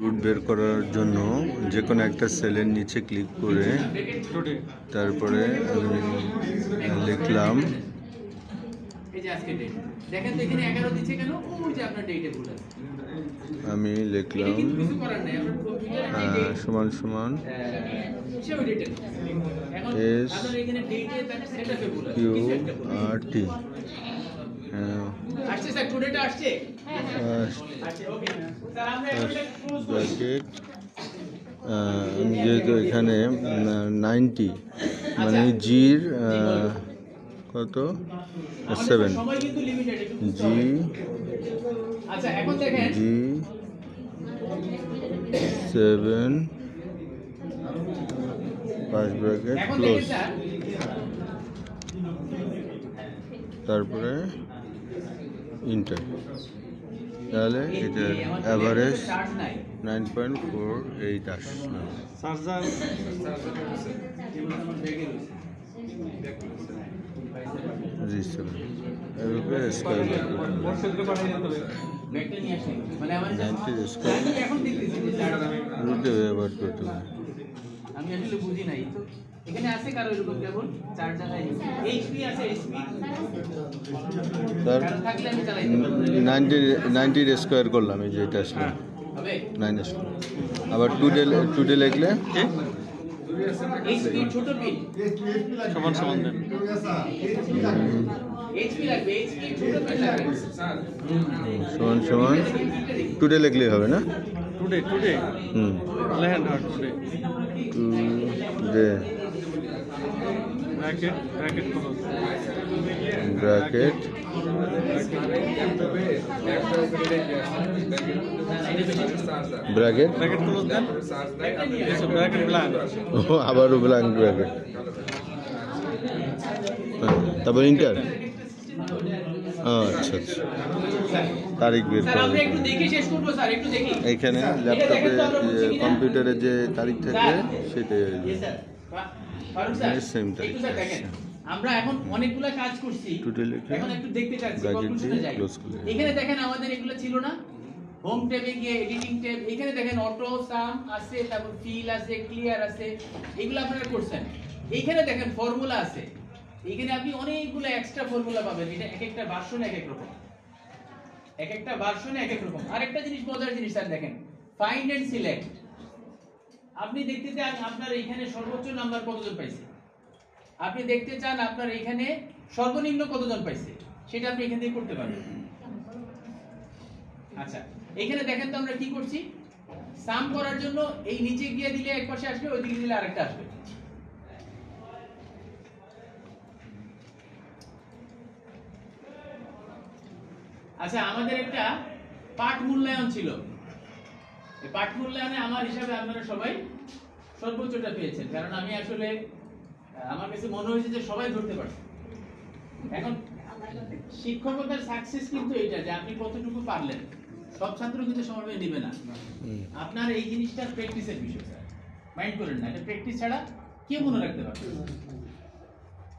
Root বের করার জন্য যে কোনো একটা সেলের নিচে ক্লিক করে তারপরে আমি লিখলাম সমান সমান SQRT ব্র্যাকেট যেহেতু এখানে 90 মানে জির কত 7 জি 7 পাঁচ ব্র্যাকেট ক্লোজ তারপরে ইন্টার তাহলে এটার অ্যাভারেজ 9.48 আসলো। ব্যবহার করতে হবে। আমি আসলে বুঝি নাই তো এখানে আছে কারো এরকম কেবল চার জায়গায় এইচপি আছে এইচপি স্যার থাকলে আমি চালাইতে পারবো 90 স্কয়ার করলাম এই যে এটা আসলে হবে 9 স্কয়ার আবার 2 ডে লিখলে এইচপি ছোট পিন সমান সমান দেন এইচপি লাগবে এইচপি ছোট পিন লাগবে স্যার সমান সমান 2 ডে লিখলে হবে না টুডে লেখেন আর today bracket close bracket close then bracket blank আবারও ব্ল্যাঙ্ক ব্র্যাকেট তারপর ইন্টার আচ্ছা তারিখ বের করা এইখানে ল্যাপটপে কম্পিউটারে যে তারিখ থাকে সেটাই সেম তারিখ আমরা এখন অনেকগুলো কাজ করছি এখন একটু দেখতে চাচ্ছি এখানে দেখেন আমাদের এগুলো ছিল না হোম ট্যাবে গিয়ে এডিটিং ট্যাব এখানে দেখেন অটো সাম আছে তারপর ফিল আছে ক্লিয়ার আছে এগুলো আপনারা করছেন এইখানে দেখেন ফর্মুলা আছে এখানে আপনি অনেকগুলো এক্সট্রা ফর্মুলা পাবেন এটা এক একটা ভার্সনে এক এক রকম এক একটা ভার্সনে এক এক রকম আরেকটা জিনিস মজার জিনিস স্যার দেখেন ফাইন্ড এন্ড সিলেক্ট আপনি দেখতে চান আপনার এখানে সর্বোচ্চ নাম্বার কতজন পাইছে আপনি দেখতে চান আপনার এখানে সর্বনিম্ন কতজন পাইছে সেটা আপনি এখান থেকে করতে পারবেন আচ্ছা এখানে দেখেন তো আমরা কি করছি সাম করার জন্য এই নিচে গিয়ে দিলে এক পাশে আসবে ওইদিকে দিলে আরেকটা আসবে আচ্ছা আমাদের একটা পাঠ মূল্যায়ন ছিল এই পাঠ মূল্যায়নে আমার হিসাবে আপনারা সবাই সর্বোচ্চটা পেয়েছেন কারণ আমি আসলে আমার কাছে মনে হয়েছে যে সবাই ধরতে পারছে এখন শিক্ষকতার সাকসেস কিন্তু এটা যে আপনি কতটুকু পারলেন সব ছাত্র কিন্তু সমানভাবে নেবে না আপনার এই জিনিসটা প্র্যাকটিসের বিষয় স্যার মাইন্ড করেন না এটা প্র্যাকটিস ছাড়া কেউ মনে রাখতে পারবে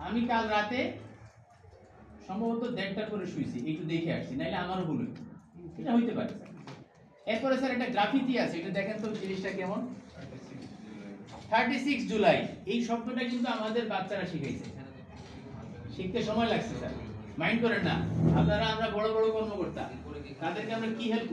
আমি কাল রাতে সম্ভবত 1:30 করে শুইছি একটু দেখে আসছি নাইলে আমারও ভুল হইতো এটা হইতে পারে এরপরে স্যার একটা গ্রাফিতি আছে এটা দেখেন তো জিনিসটা কেমন 36 জুলাই এই শব্দটা কিন্তু আমাদের বাচ্চারা শিখাইছে শিখতে সময় লাগছে স্যার মাইন্ড করেন না আপনারা আমরা বড় বড় কর্মকর্তা তাদেরকে আমরা কি হেল্প